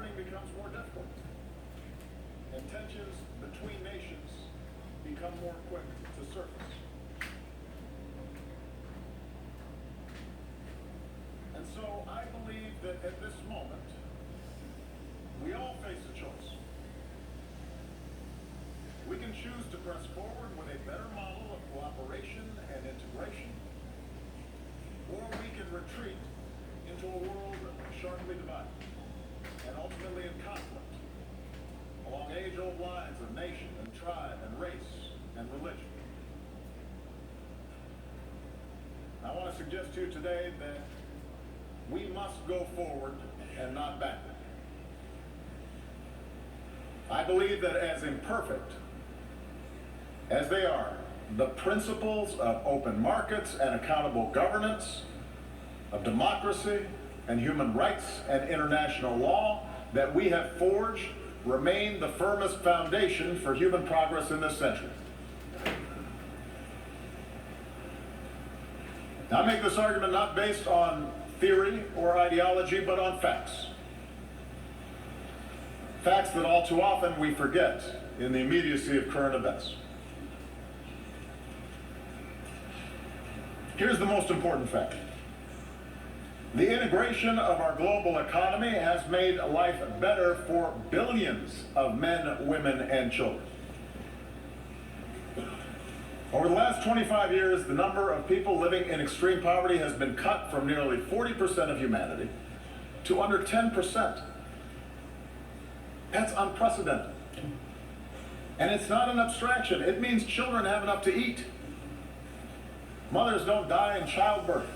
governing becomes more difficult, and tensions between nations become more quick to surface. And so I believe that at this moment, we all face a choice. We can choose to press forward with a better model of cooperation and integration, or we can retreat into a world sharply divided and ultimately in conflict along age-old lines of nation and tribe and race and religion. I want to suggest to you today that we must go forward and not backward. I believe that as imperfect as they are, the principles of open markets and accountable governance, of democracy and human rights and international law that we have forged remain the firmest foundation for human progress in this century. Now, I make this argument not based on theory or ideology, but on facts. Facts that all too often we forget in the immediacy of current events. Here's the most important fact. The integration of our global economy has made life better for billions of men, women, and children. Over the last 25 years, the number of people living in extreme poverty has been cut from nearly 40% of humanity to under 10%. That's unprecedented. And it's not an abstraction. It means children have enough to eat. Mothers don't die in childbirth.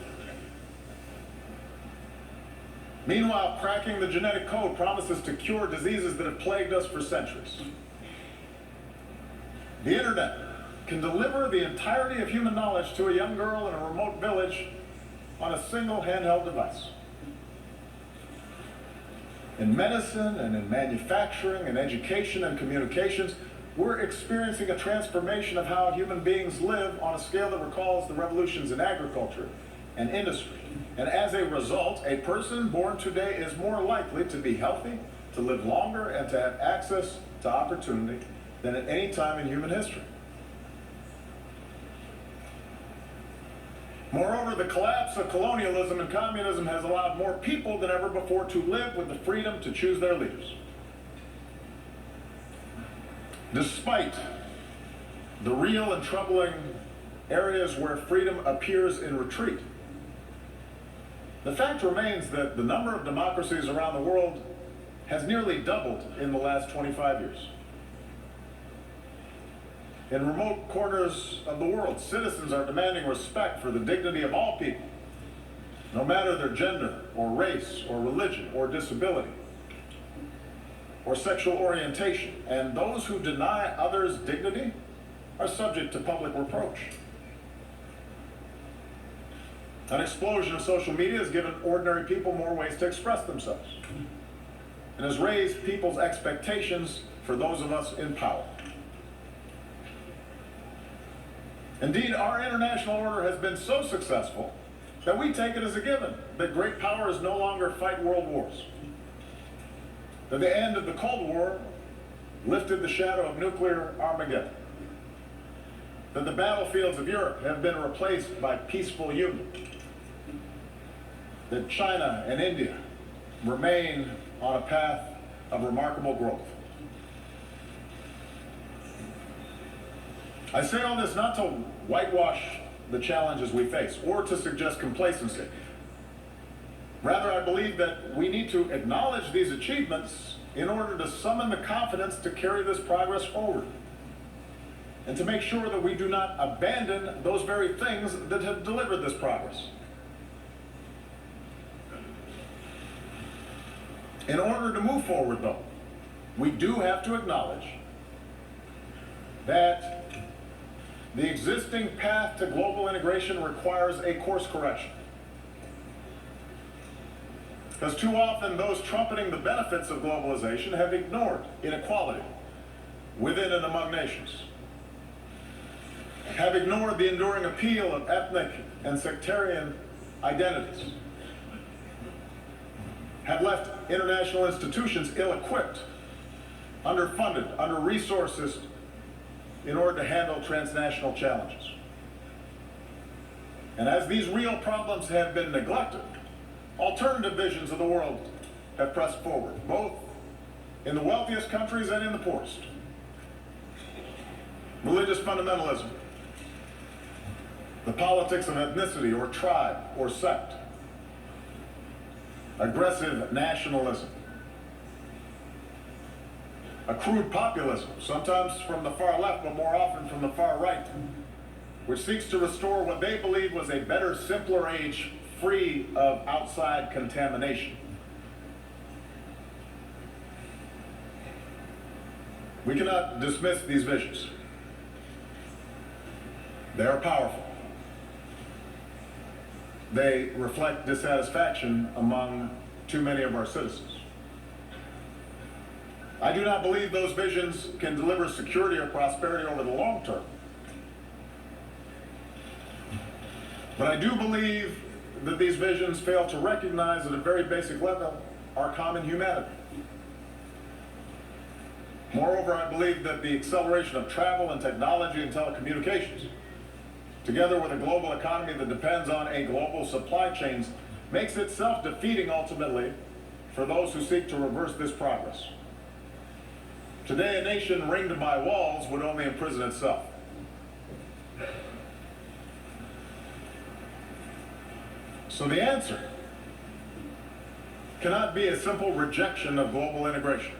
Meanwhile, cracking the genetic code promises to cure diseases that have plagued us for centuries. The internet can deliver the entirety of human knowledge to a young girl in a remote village on a single handheld device. In medicine and in manufacturing and education and communications, we're experiencing a transformation of how human beings live on a scale that recalls the revolutions in agriculture and industry. And as a result, a person born today is more likely to be healthy, to live longer, and to have access to opportunity than at any time in human history. Moreover, the collapse of colonialism and communism has allowed more people than ever before to live with the freedom to choose their leaders. Despite the real and troubling areas where freedom appears in retreat, the fact remains that the number of democracies around the world has nearly doubled in the last 25 years. In remote corners of the world, citizens are demanding respect for the dignity of all people, no matter their gender or race or religion or disability or sexual orientation. And those who deny others' dignity are subject to public reproach. An explosion of social media has given ordinary people more ways to express themselves and has raised people's expectations for those of us in power. Indeed, our international order has been so successful that we take it as a given that great powers no longer fight world wars, that the end of the Cold War lifted the shadow of nuclear Armageddon, that the battlefields of Europe have been replaced by peaceful union, that China and India remain on a path of remarkable growth. I say all this not to whitewash the challenges we face or to suggest complacency. Rather, I believe that we need to acknowledge these achievements in order to summon the confidence to carry this progress forward and to make sure that we do not abandon those very things that have delivered this progress. In order to move forward, though, we do have to acknowledge that the existing path to global integration requires a course correction. Because too often those trumpeting the benefits of globalization have ignored inequality within and among nations, have ignored the enduring appeal of ethnic and sectarian identities, have left international institutions ill-equipped, underfunded, under-resourced in order to handle transnational challenges. And as these real problems have been neglected, alternative visions of the world have pressed forward, both in the wealthiest countries and in the poorest. Religious fundamentalism, the politics of ethnicity or tribe or sect, aggressive nationalism, a crude populism, sometimes from the far left, but more often from the far right, which seeks to restore what they believe was a better, simpler age free of outside contamination. We cannot dismiss these visions. They are powerful. They reflect dissatisfaction among too many of our citizens. I do not believe those visions can deliver security or prosperity over the long term. But I do believe that these visions fail to recognize at a very basic level our common humanity. Moreover, I believe that the acceleration of travel and technology and telecommunications, together with a global economy that depends on a global supply chains, makes it self-defeating ultimately for those who seek to reverse this progress. Today, a nation ringed by walls would only imprison itself. So the answer cannot be a simple rejection of global integration.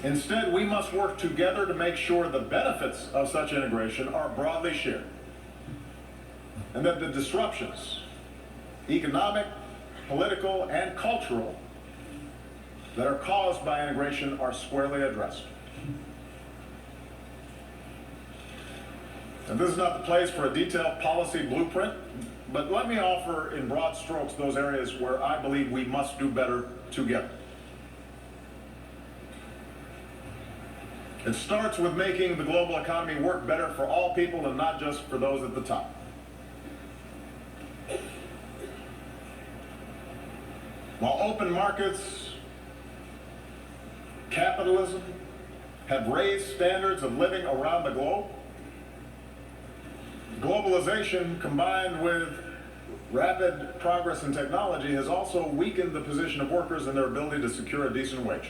Instead, we must work together to make sure the benefits of such integration are broadly shared, and that the disruptions, economic, political, and cultural, that are caused by integration are squarely addressed. And this is not the place for a detailed policy blueprint, but let me offer in broad strokes those areas where I believe we must do better together. It starts with making the global economy work better for all people and not just for those at the top. While open markets, capitalism have raised standards of living around the globe, globalization combined with rapid progress in technology has also weakened the position of workers and their ability to secure a decent wage.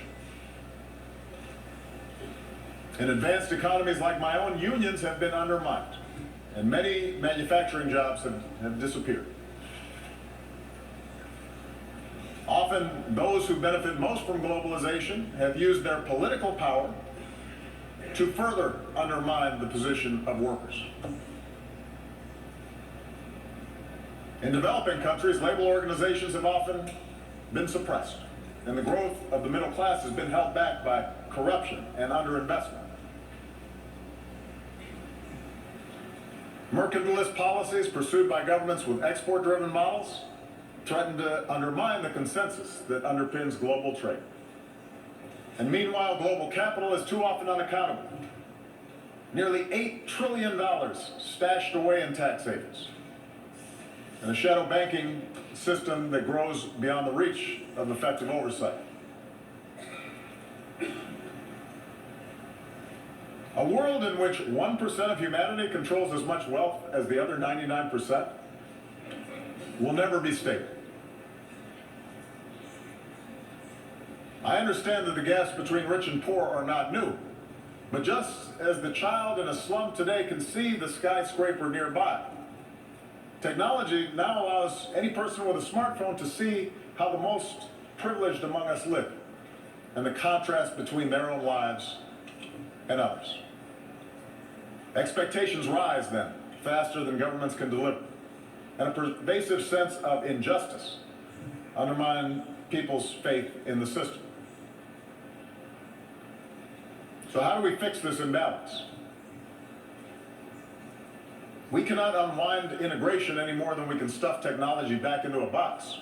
In advanced economies like my own, unions have been undermined, and many manufacturing jobs have disappeared. Often, those who benefit most from globalization have used their political power to further undermine the position of workers. In developing countries, labor organizations have often been suppressed, and the growth of the middle class has been held back by corruption and underinvestment. Mercantilist policies pursued by governments with export-driven models threaten to undermine the consensus that underpins global trade. And meanwhile, global capital is too often unaccountable. Nearly $8 trillion stashed away in tax havens, and a shadow banking system that grows beyond the reach of effective oversight. A world in which 1% of humanity controls as much wealth as the other 99% will never be stable. I understand that the gaps between rich and poor are not new, but just as the child in a slum today can see the skyscraper nearby, technology now allows any person with a smartphone to see how the most privileged among us live, and the contrast between their own lives and others. Expectations rise then, faster than governments can deliver, and a pervasive sense of injustice undermines people's faith in the system. So how do we fix this imbalance? We cannot unwind integration any more than we can stuff technology back into a box,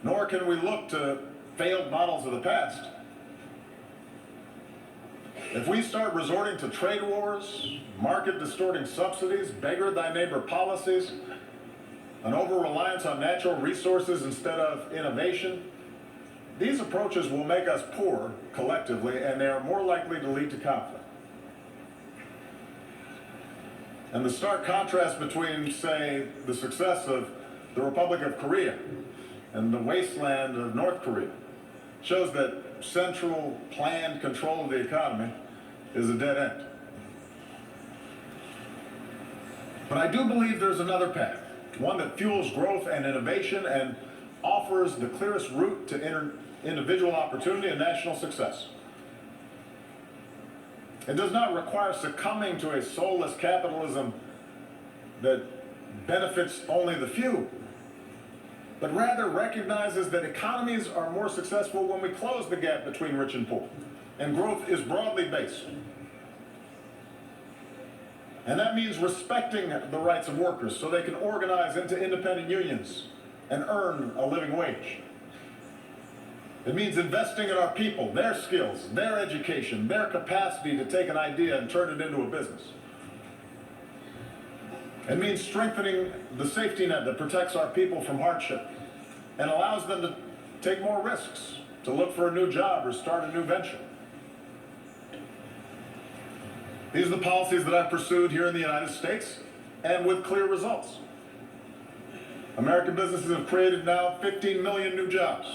nor can we look to failed models of the past. If we start resorting to trade wars, market-distorting subsidies, beggar-thy-neighbor policies, an over-reliance on natural resources instead of innovation. These approaches will make us poor collectively, and they are more likely to lead to conflict. And the stark contrast between, say, the success of the Republic of Korea and the wasteland of North Korea shows that central planned control of the economy is a dead end. But I do believe there's another path, one that fuels growth and innovation and offers the clearest route to individual opportunity and national success. It does not require succumbing to a soulless capitalism that benefits only the few, but rather recognizes that economies are more successful when we close the gap between rich and poor, and growth is broadly based. And that means respecting the rights of workers so they can organize into independent unions and earn a living wage. It means investing in our people, their skills, their education, their capacity to take an idea and turn it into a business. It means strengthening the safety net that protects our people from hardship and allows them to take more risks, to look for a new job or start a new venture. These are the policies that I've pursued here in the United States, and with clear results. American businesses have created now 15 million new jobs.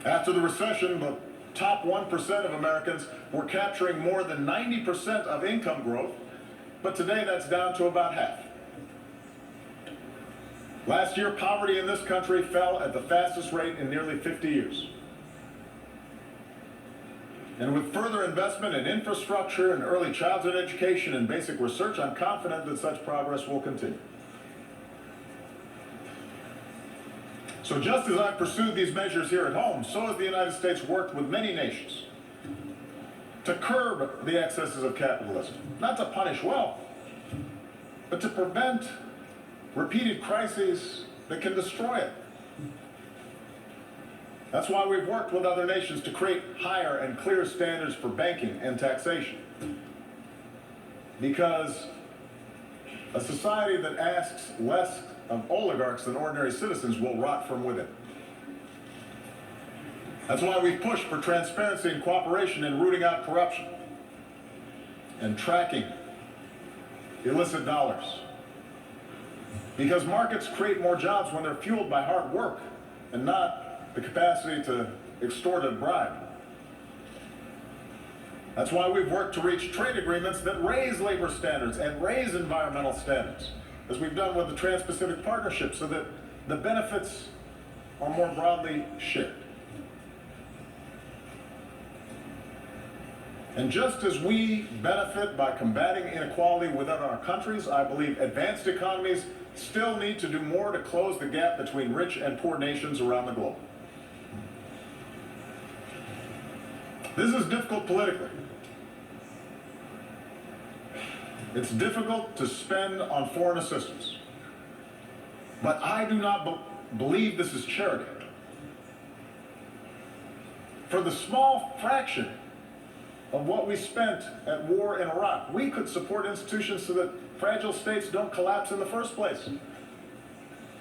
After the recession, the top 1% of Americans were capturing more than 90% of income growth, but today that's down to about half. Last year, poverty in this country fell at the fastest rate in nearly 50 years. And with further investment in infrastructure and early childhood education and basic research, I'm confident that such progress will continue. So just as I've pursued these measures here at home, so has the United States worked with many nations to curb the excesses of capitalism, not to punish wealth, but to prevent repeated crises that can destroy it. That's why we've worked with other nations to create higher and clearer standards for banking and taxation. Because a society that asks less of oligarchs than ordinary citizens will rot from within. That's why we've pushed for transparency and cooperation in rooting out corruption and tracking illicit dollars. Because markets create more jobs when they're fueled by hard work and not the capacity to extort a bribe. That's why we've worked to reach trade agreements that raise labor standards and raise environmental standards, as we've done with the Trans-Pacific Partnership, so that the benefits are more broadly shared. And just as we benefit by combating inequality within our countries, I believe advanced economies still need to do more to close the gap between rich and poor nations around the globe. This is difficult politically. It's difficult to spend on foreign assistance. But I do not believe this is charity. For the small fraction of what we spent at war in Iraq, we could support institutions so that fragile states don't collapse in the first place,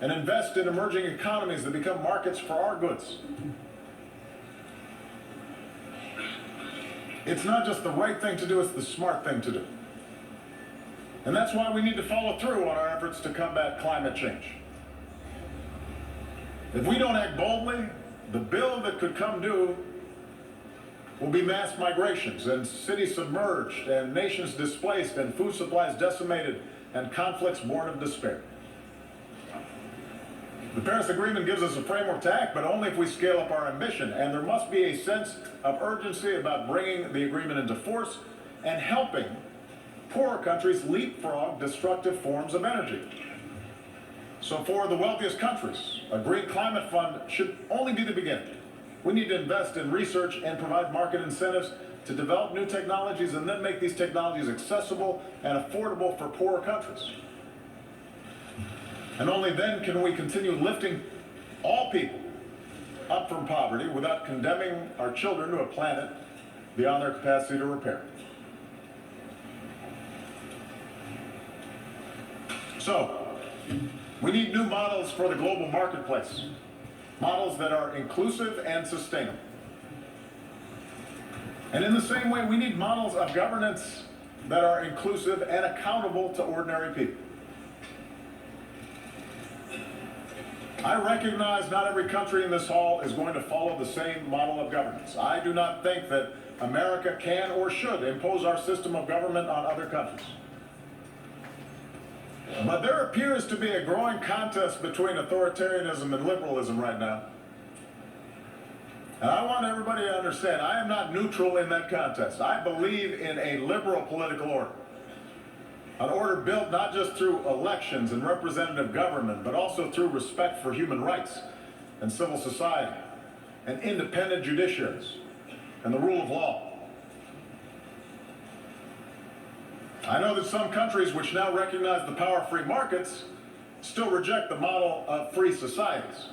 and invest in emerging economies that become markets for our goods. It's not just the right thing to do, it's the smart thing to do. And that's why we need to follow through on our efforts to combat climate change. If we don't act boldly, the bill that could come due will be mass migrations and cities submerged and nations displaced and food supplies decimated and conflicts born of despair. The Paris Agreement gives us a framework to act, but only if we scale up our ambition, and there must be a sense of urgency about bringing the agreement into force and helping poorer countries leapfrog destructive forms of energy. So for the wealthiest countries, a green climate fund should only be the beginning. We need to invest in research and provide market incentives to develop new technologies and then make these technologies accessible and affordable for poorer countries. And only then can we continue lifting all people up from poverty without condemning our children to a planet beyond their capacity to repair. So, We need new models for the global marketplace, models that are inclusive and sustainable. And in the same way, we need models of governance that are inclusive and accountable to ordinary people. I recognize not every country in this hall is going to follow the same model of governance. I do not think that America can or should impose our system of government on other countries. But there appears to be a growing contest between authoritarianism and liberalism right now. And I want everybody to understand, I am not neutral in that contest. I believe in a liberal political order. An order built not just through elections and representative government, but also through respect for human rights and civil society and independent judiciaries and the rule of law. I know that some countries which now recognize the power of free markets still reject the model of free societies.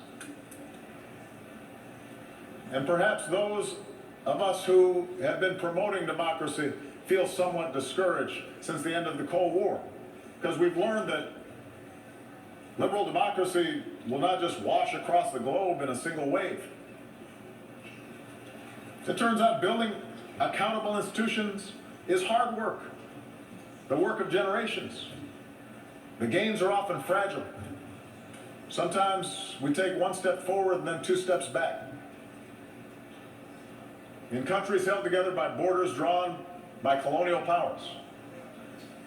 And perhaps those of us who have been promoting democracy feel somewhat discouraged since the end of the Cold War, because we've learned that liberal democracy will not just wash across the globe in a single wave. It turns out building accountable institutions is hard work, the work of generations. The gains are often fragile. Sometimes we take one step forward and then two steps back. In countries held together by borders drawn by colonial powers,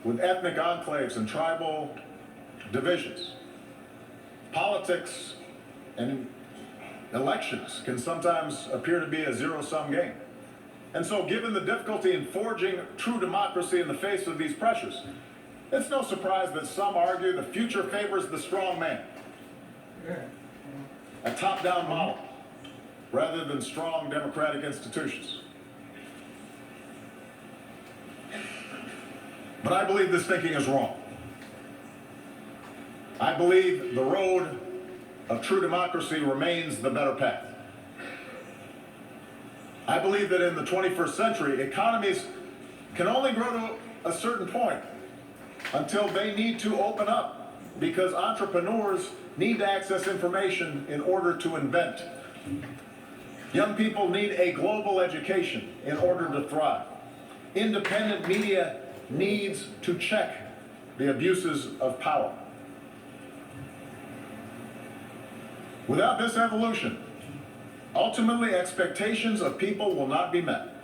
with ethnic enclaves and tribal divisions, politics and elections can sometimes appear to be a zero-sum game. And so, given the difficulty in forging true democracy in the face of these pressures, it's no surprise that some argue the future favors the strong man, a top-down model, rather than strong democratic institutions. But I believe this thinking is wrong. I believe the road of true democracy remains the better path. I believe that in the 21st century, economies can only grow to a certain point until they need to open up, because entrepreneurs need to access information in order to invent. Young people need a global education in order to thrive. Independent media needs to check the abuses of power. Without this evolution, ultimately expectations of people will not be met.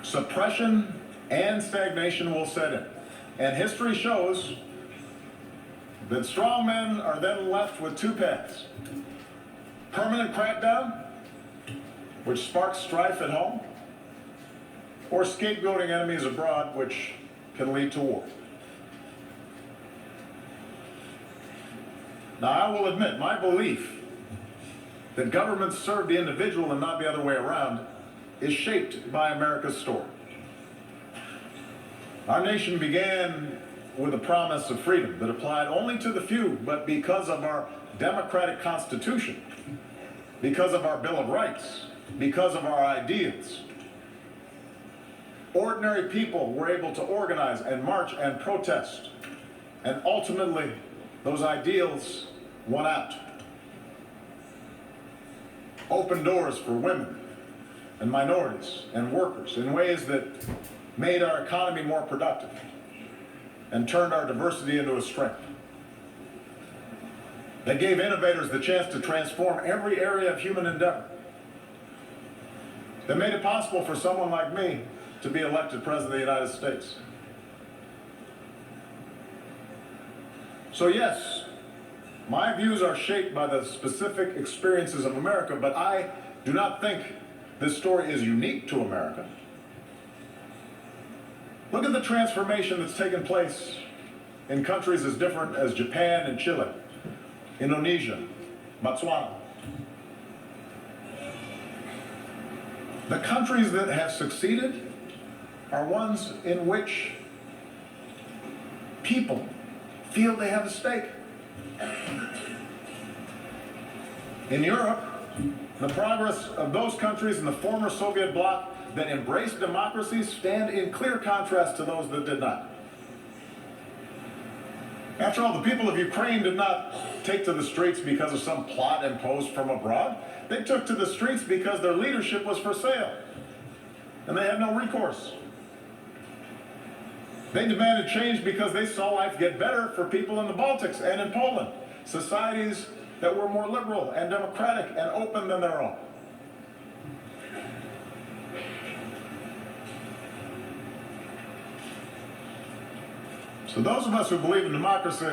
Suppression and stagnation will set in. And history shows that strong men are then left with two paths. Permanent crackdown, which sparks strife at home, or scapegoating enemies abroad, which can lead to war. Now, I will admit, my belief that governments serve the individual and not the other way around is shaped by America's story. Our nation began with a promise of freedom that applied only to the few, but because of our democratic constitution, because of our Bill of Rights, because of our ideals, ordinary people were able to organize and march and protest, and ultimately those ideals won out. Opened doors for women and minorities and workers in ways that made our economy more productive and turned our diversity into a strength. They gave innovators the chance to transform every area of human endeavor. They made it possible for someone like me to be elected President of the United States. So yes, my views are shaped by the specific experiences of America, but I do not think this story is unique to America. Look at the transformation that's taken place in countries as different as Japan and Chile, Indonesia, Botswana. The countries that have succeeded are ones in which people feel they have a stake. In Europe, the progress of those countries in the former Soviet bloc that embraced democracy stand in clear contrast to those that did not. After all, the people of Ukraine did not take to the streets because of some plot imposed from abroad. They took to the streets because their leadership was for sale, and they had no recourse. They demanded change because they saw life get better for people in the Baltics and in Poland, societies that were more liberal and democratic and open than their own. So those of us who believe in democracy,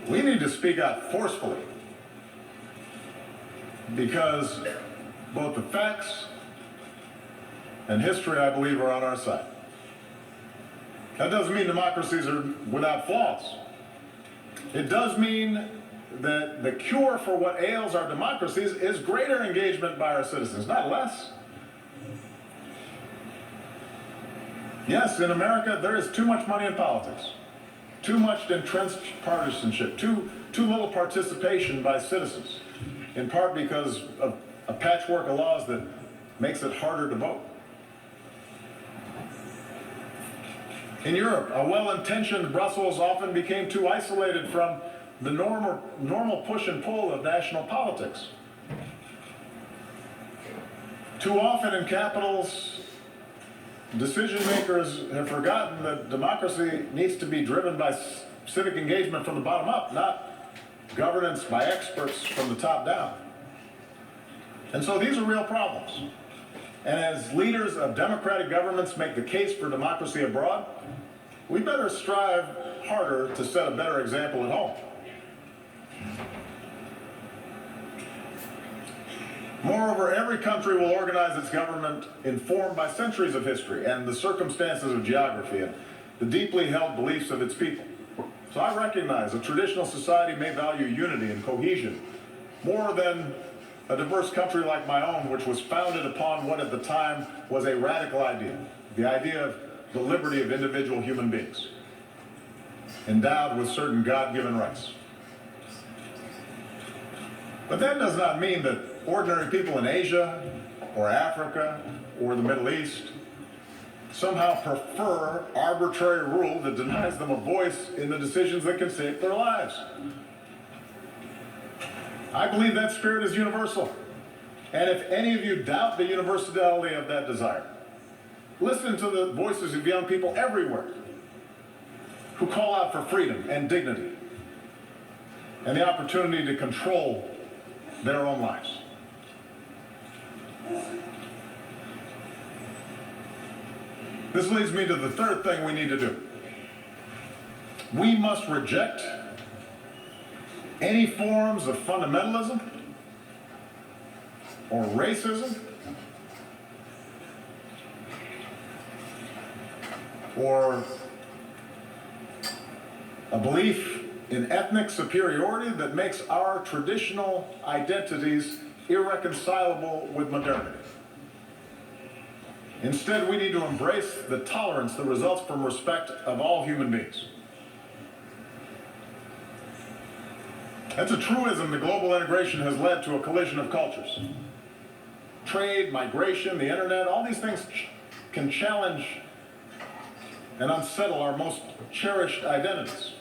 we need to speak out forcefully, because both the facts and history, I believe, are on our side. That doesn't mean democracies are without flaws. It does mean that the cure for what ails our democracies is greater engagement by our citizens, not less. Yes, in America, there is too much money in politics, too much entrenched partisanship, too little participation by citizens, in part because of a patchwork of laws that makes it harder to vote. In Europe, a well-intentioned Brussels often became too isolated from the normal push and pull of national politics. Too often in capitals, decision makers have forgotten that democracy needs to be driven by civic engagement from the bottom up, not governance by experts from the top down. And so these are real problems. And as leaders of democratic governments make the case for democracy abroad, we better strive harder to set a better example at home. Moreover, every country will organize its government informed by centuries of history and the circumstances of geography and the deeply held beliefs of its people. So I recognize a traditional society may value unity and cohesion more than a diverse country like my own, which was founded upon what at the time was a radical idea, the idea of the liberty of individual human beings, endowed with certain God-given rights. But that does not mean that ordinary people in Asia or Africa or the Middle East somehow prefer arbitrary rule that denies them a voice in the decisions that can shape their lives. I believe that spirit is universal. And if any of you doubt the universality of that desire, listen to the voices of young people everywhere who call out for freedom and dignity and the opportunity to control their own lives. This leads me to the third thing we need to do. We must reject any forms of fundamentalism or racism or a belief in ethnic superiority that makes our traditional identities irreconcilable with modernity. Instead, we need to embrace the tolerance that results from respect of all human beings. That's a truism that global integration has led to a collision of cultures. Trade, migration, the internet, all these things can challenge and unsettle our most cherished identities.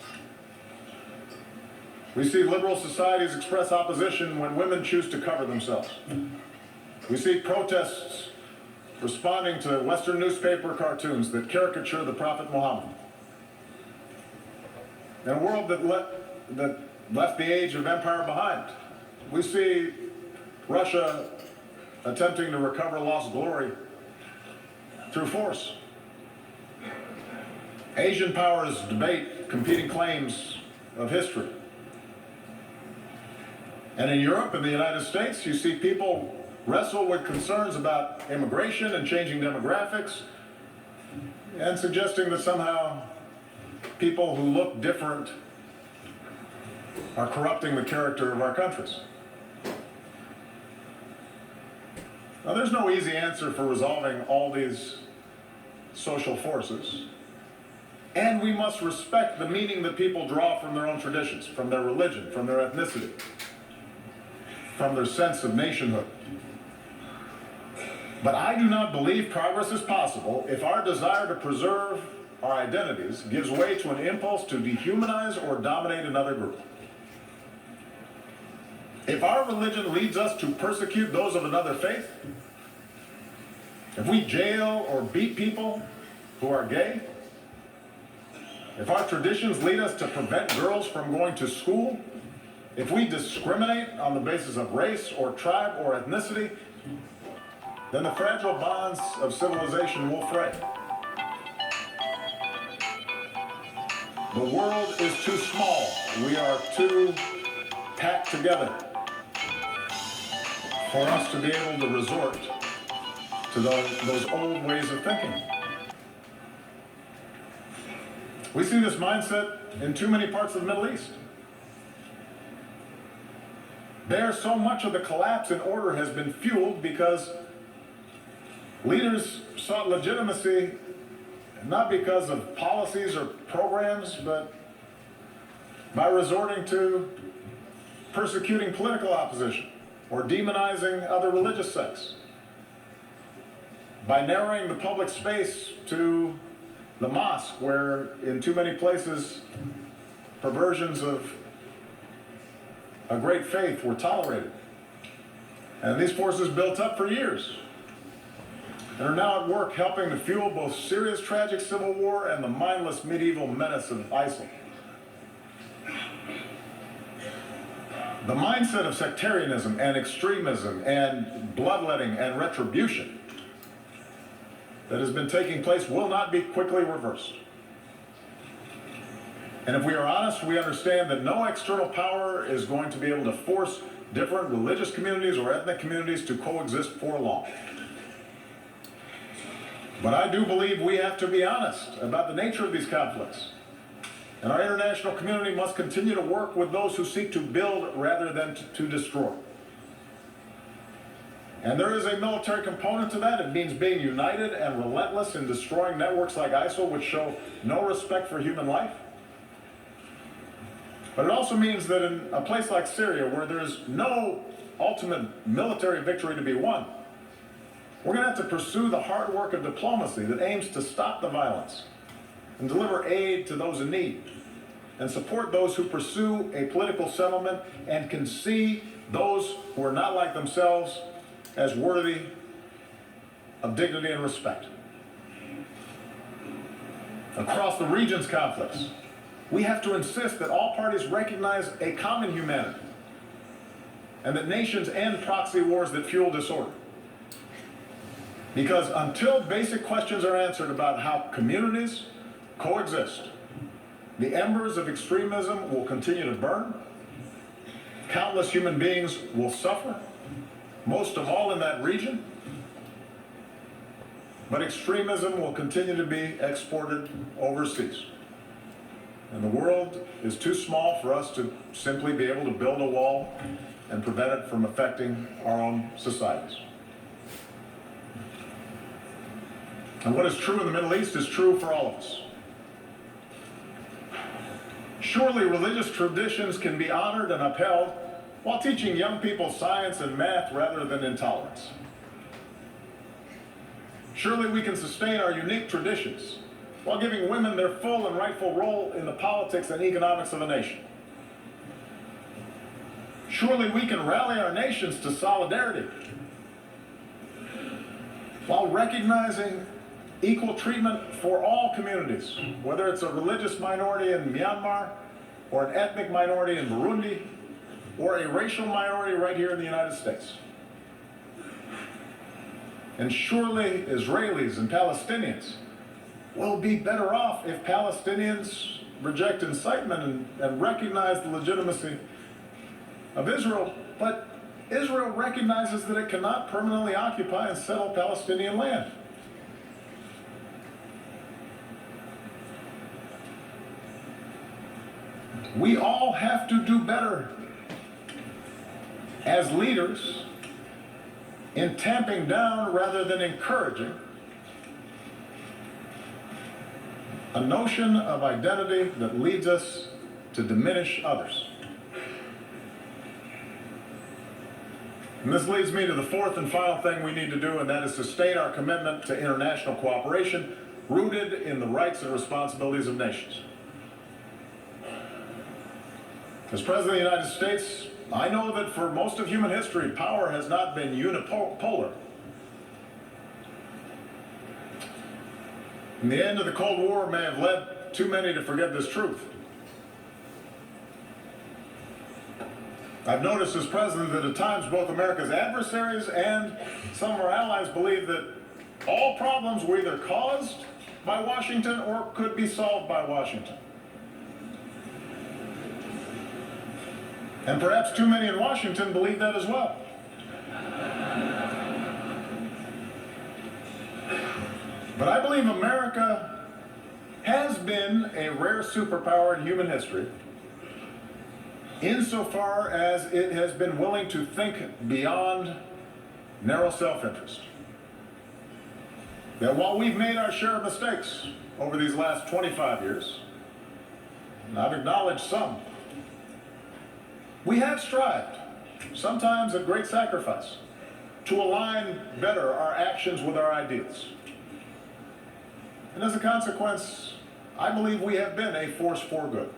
We see liberal societies express opposition when women choose to cover themselves. We see protests responding to Western newspaper cartoons that caricature the Prophet Muhammad. In a world that left the age of empire behind, we see Russia attempting to recover lost glory through force. Asian powers debate competing claims of history. And in Europe and the United States, you see people wrestle with concerns about immigration and changing demographics, and suggesting that somehow people who look different are corrupting the character of our countries. Now, there's no easy answer for resolving all these social forces, and we must respect the meaning that people draw from their own traditions, from their religion, from their ethnicity, from their sense of nationhood. But I do not believe progress is possible if our desire to preserve our identities gives way to an impulse to dehumanize or dominate another group. If our religion leads us to persecute those of another faith, if we jail or beat people who are gay, if our traditions lead us to prevent girls from going to school, if we discriminate on the basis of race or tribe or ethnicity, then the fragile bonds of civilization will fray. The world is too small. We are too packed together for us to be able to resort to those old ways of thinking. We see this mindset in too many parts of the Middle East. There, so much of the collapse in order has been fueled because leaders sought legitimacy not because of policies or programs, but by resorting to persecuting political opposition or demonizing other religious sects, by narrowing the public space to the mosque, where in too many places perversions of a great faith were tolerated. And these forces built up for years and are now at work helping to fuel both Syria's tragic civil war and the mindless medieval menace of ISIL. The mindset of sectarianism and extremism and bloodletting and retribution that has been taking place will not be quickly reversed. And if we are honest, we understand that no external power is going to be able to force different religious communities or ethnic communities to coexist for long. But I do believe we have to be honest about the nature of these conflicts. And our international community must continue to work with those who seek to build rather than to destroy. And there is a military component to that. It means being united and relentless in destroying networks like ISIL, which show no respect for human life. But it also means that in a place like Syria, where there is no ultimate military victory to be won, we're going to have to pursue the hard work of diplomacy that aims to stop the violence and deliver aid to those in need and support those who pursue a political settlement and can see those who are not like themselves as worthy of dignity and respect. Across the region's conflicts, we have to insist that all parties recognize a common humanity and that nations end proxy wars that fuel disorder. Because until basic questions are answered about how communities coexist, the embers of extremism will continue to burn, countless human beings will suffer, most of all in that region, but extremism will continue to be exported overseas. And the world is too small for us to simply be able to build a wall and prevent it from affecting our own societies. And what is true in the Middle East is true for all of us. Surely religious traditions can be honored and upheld while teaching young people science and math rather than intolerance. Surely we can sustain our unique traditions while giving women their full and rightful role in the politics and economics of a nation. Surely we can rally our nations to solidarity while recognizing equal treatment for all communities, whether it's a religious minority in Myanmar, or an ethnic minority in Burundi, or a racial minority right here in the United States. And surely Israelis and Palestinians will be better off if Palestinians reject incitement and recognize the legitimacy of Israel, but Israel recognizes that it cannot permanently occupy and settle Palestinian land. We all have to do better as leaders in tamping down rather than encouraging a notion of identity that leads us to diminish others. And this leads me to the fourth and final thing we need to do, and that is sustain our commitment to international cooperation rooted in the rights and responsibilities of nations. As President of the United States, I know that for most of human history, power has not been unipolar. And the end of the Cold War may have led too many to forget this truth. I've noticed as president that at times both America's adversaries and some of our allies believe that all problems were either caused by Washington or could be solved by Washington. And perhaps too many in Washington believe that as well. But I believe America has been a rare superpower in human history insofar as it has been willing to think beyond narrow self-interest. That while we've made our share of mistakes over these last 25 years, and I've acknowledged some, we have strived, sometimes at great sacrifice, to align better our actions with our ideals. And as a consequence, I believe we have been a force for good.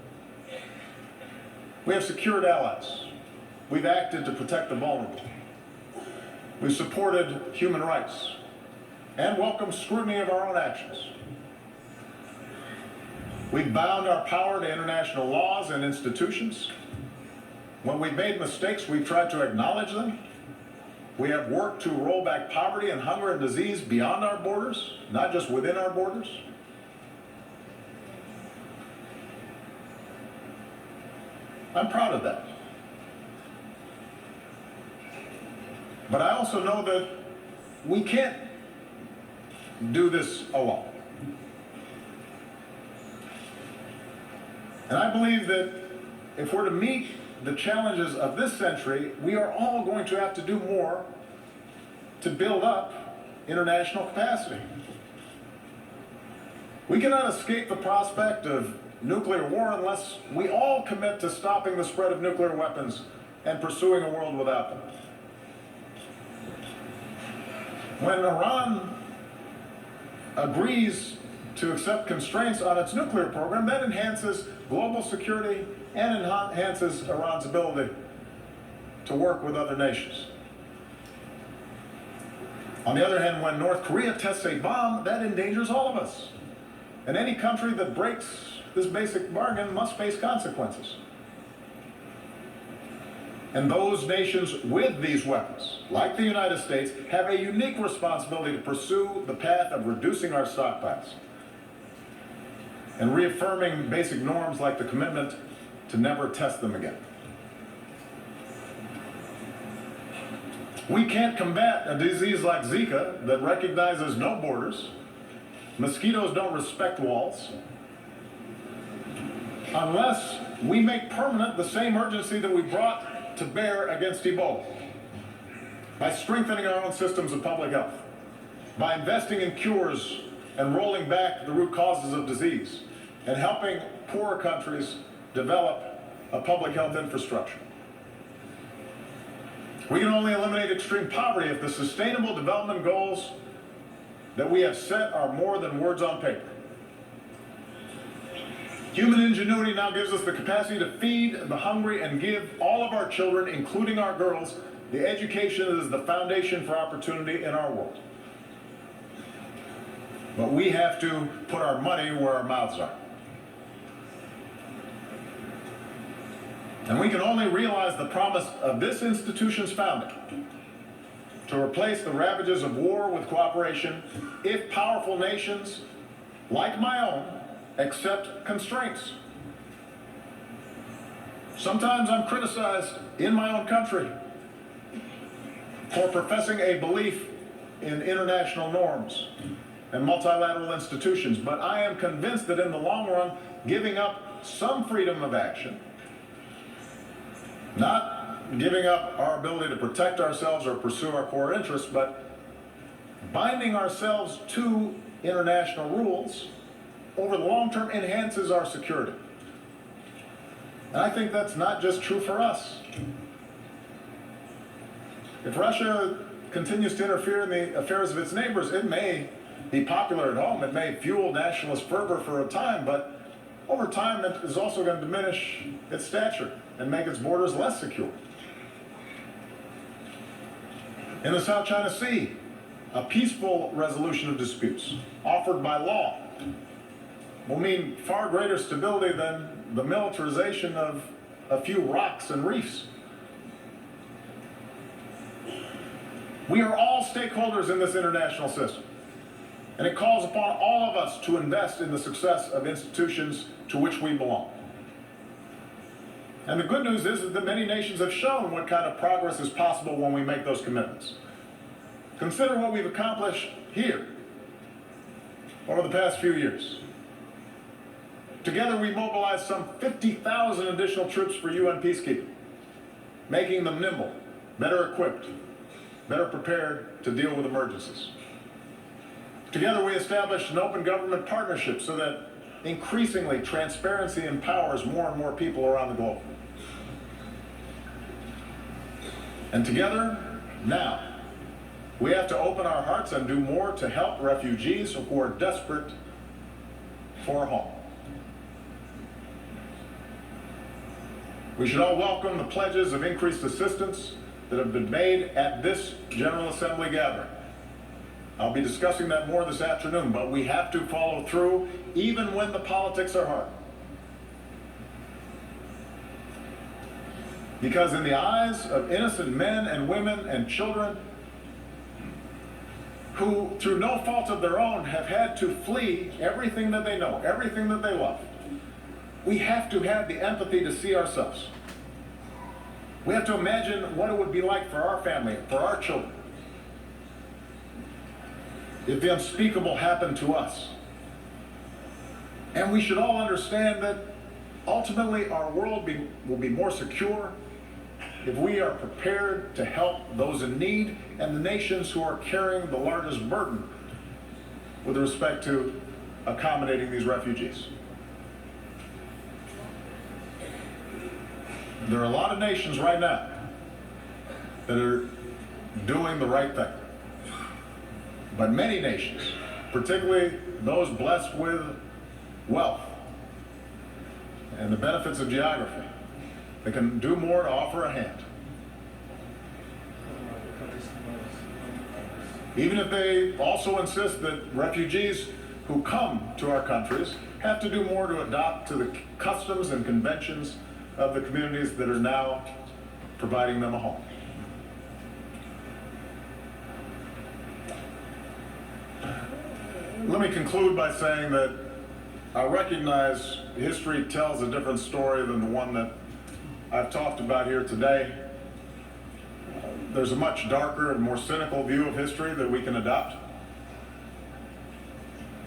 We have secured allies. We've acted to protect the vulnerable. We've supported human rights and welcomed scrutiny of our own actions. We've bound our power to international laws and institutions. When we've made mistakes, we've tried to acknowledge them. We have worked to roll back poverty and hunger and disease beyond our borders, not just within our borders. I'm proud of that. But I also know that we can't do this alone. And I believe that if we're to meet the challenges of this century, we are all going to have to do more to build up international capacity. We cannot escape the prospect of nuclear war unless we all commit to stopping the spread of nuclear weapons and pursuing a world without them. When Iran agrees to accept constraints on its nuclear program, that enhances global security and enhances Iran's ability to work with other nations. On the other hand, when North Korea tests a bomb, that endangers all of us. And any country that breaks this basic bargain must face consequences. And those nations with these weapons, like the United States, have a unique responsibility to pursue the path of reducing our stockpiles and reaffirming basic norms like the commitment to never test them again. We can't combat a disease like Zika that recognizes no borders. Mosquitoes don't respect walls, unless we make permanent the same urgency that we brought to bear against Ebola, by strengthening our own systems of public health, by investing in cures and rolling back the root causes of disease, and helping poorer countries develop a public health infrastructure. We can only eliminate extreme poverty if the sustainable development goals that we have set are more than words on paper. Human ingenuity now gives us the capacity to feed the hungry and give all of our children, including our girls, the education that is the foundation for opportunity in our world. But we have to put our money where our mouths are. And we can only realize the promise of this institution's founding, to replace the ravages of war with cooperation, if powerful nations, like my own, accept constraints. Sometimes I'm criticized in my own country for professing a belief in international norms and multilateral institutions, but I am convinced that in the long run, giving up some freedom of action, not giving up our ability to protect ourselves or pursue our core interests, but binding ourselves to international rules over the long term enhances our security. And I think that's not just true for us. If Russia continues to interfere in the affairs of its neighbors, it may be popular at home. It may fuel nationalist fervor for a time, but over time it is also going to diminish its stature and make its borders less secure. In the South China Sea, a peaceful resolution of disputes offered by law will mean far greater stability than the militarization of a few rocks and reefs. We are all stakeholders in this international system, and it calls upon all of us to invest in the success of institutions to which we belong. And the good news is that many nations have shown what kind of progress is possible when we make those commitments. Consider what we've accomplished here over the past few years. Together we mobilized some 50,000 additional troops for UN peacekeeping, making them nimble, better equipped, better prepared to deal with emergencies. Together we established an open government partnership so that increasingly transparency empowers more and more people around the globe. And together, now, we have to open our hearts and do more to help refugees who are desperate for a home. We should all welcome the pledges of increased assistance that have been made at this General Assembly gathering. I'll be discussing that more this afternoon, but we have to follow through even when the politics are hard. Because in the eyes of innocent men and women and children who, through no fault of their own, have had to flee everything that they know, everything that they love, we have to have the empathy to see ourselves. We have to imagine what it would be like for our family, for our children, if the unspeakable happened to us. And we should all understand that ultimately our world will be more secure if we are prepared to help those in need and the nations who are carrying the largest burden with respect to accommodating these refugees. There are a lot of nations right now that are doing the right thing. But many nations, particularly those blessed with wealth and the benefits of geography, they can do more to offer a hand. Even if they also insist that refugees who come to our countries have to do more to adopt to the customs and conventions of the communities that are now providing them a home. Let me conclude by saying that I recognize history tells a different story than the one that I've talked about here today. There's a much darker and more cynical view of history that we can adopt.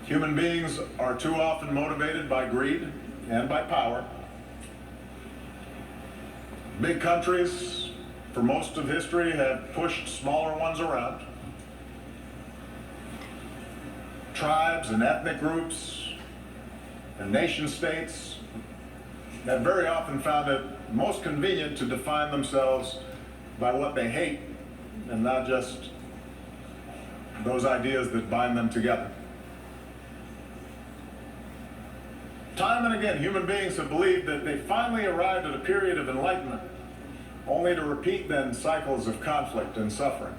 Human beings are too often motivated by greed and by power. Big countries, for most of history, have pushed smaller ones around. Tribes and ethnic groups and nation states have very often found it most convenient to define themselves by what they hate and not just those ideas that bind them together. Time and again, human beings have believed that they finally arrived at a period of enlightenment, only to repeat then cycles of conflict and suffering.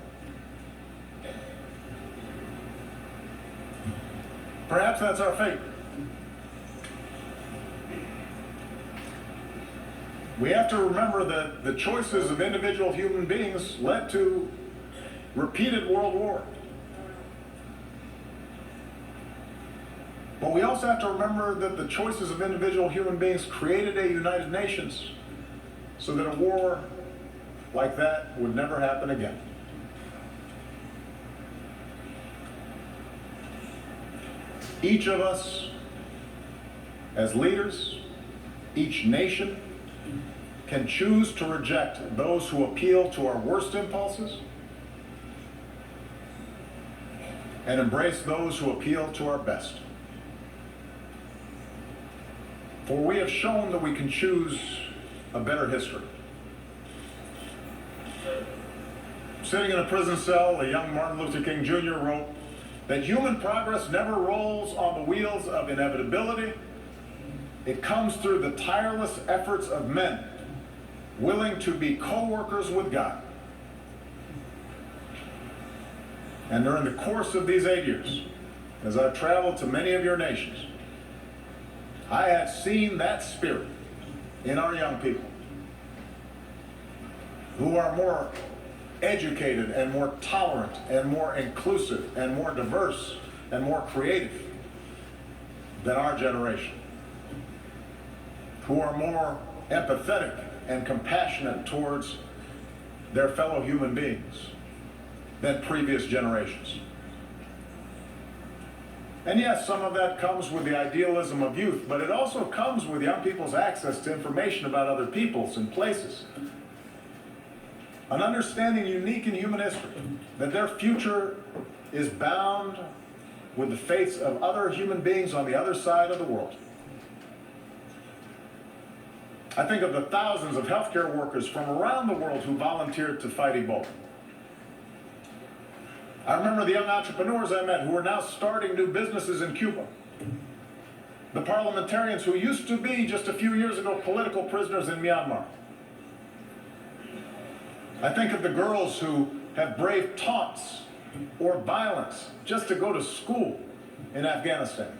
Perhaps that's our fate. We have to remember that the choices of individual human beings led to repeated world war. But we also have to remember that the choices of individual human beings created a United Nations so that a war like that would never happen again. Each of us, as leaders, each nation, can choose to reject those who appeal to our worst impulses and embrace those who appeal to our best. For we have shown that we can choose a better history. Sitting in a prison cell, a young Martin Luther King Jr. wrote, that human progress never rolls on the wheels of inevitability. It comes through the tireless efforts of men willing to be co-workers with God. And during the course of these 8 years, as I've traveled to many of your nations, I have seen that spirit in our young people, who are more educated and more tolerant and more inclusive and more diverse and more creative than our generation, who are more empathetic and compassionate towards their fellow human beings than previous generations. And yes, some of that comes with the idealism of youth, but it also comes with young people's access to information about other peoples and places. An understanding unique in human history, that their future is bound with the fates of other human beings on the other side of the world. I think of the thousands of healthcare workers from around the world who volunteered to fight Ebola. I remember the young entrepreneurs I met who are now starting new businesses in Cuba. The parliamentarians who used to be, just a few years ago, political prisoners in Myanmar. I think of the girls who have braved taunts or violence just to go to school in Afghanistan.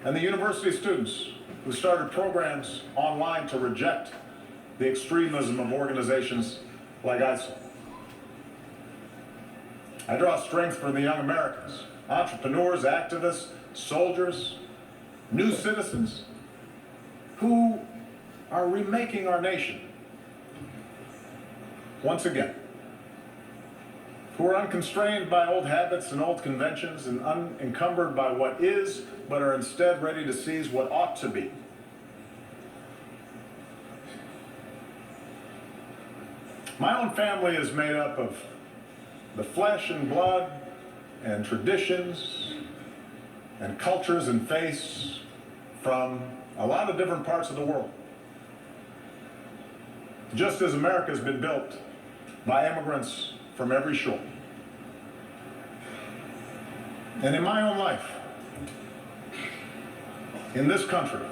And the university students who started programs online to reject the extremism of organizations like ISIL. I draw strength from the young Americans, entrepreneurs, activists, soldiers, new citizens who are remaking our nation once again, who are unconstrained by old habits and old conventions and unencumbered by what is, but are instead ready to seize what ought to be. My own family is made up of the flesh and blood and traditions and cultures and faiths from a lot of different parts of the world. Just as America has been built by immigrants from every shore. And in my own life, in this country,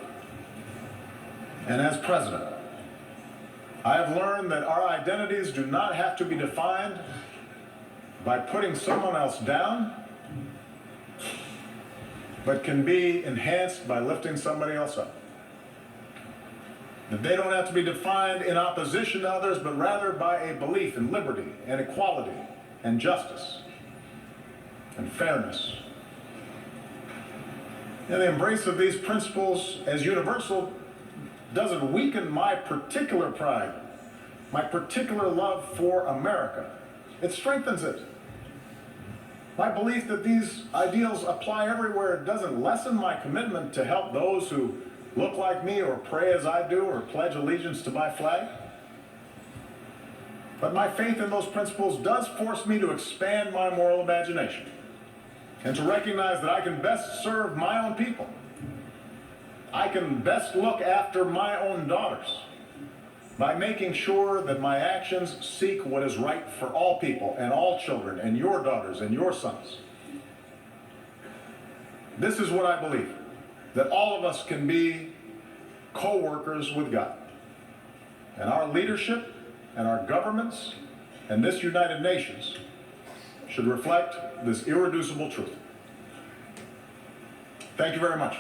and as president, I have learned that our identities do not have to be defined by putting someone else down, but can be enhanced by lifting somebody else up. That they don't have to be defined in opposition to others, but rather by a belief in liberty and equality and justice and fairness. And the embrace of these principles as universal doesn't weaken my particular pride, my particular love for America. It strengthens it. My belief that these ideals apply everywhere doesn't lessen my commitment to help those who look like me or pray as I do or pledge allegiance to my flag. But my faith in those principles does force me to expand my moral imagination and to recognize that I can best serve my own people. I can best look after my own daughters by making sure that my actions seek what is right for all people and all children and your daughters and your sons. This is what I believe, that all of us can be co-workers with God. And our leadership and our governments and this United Nations should reflect this irreducible truth. Thank you very much.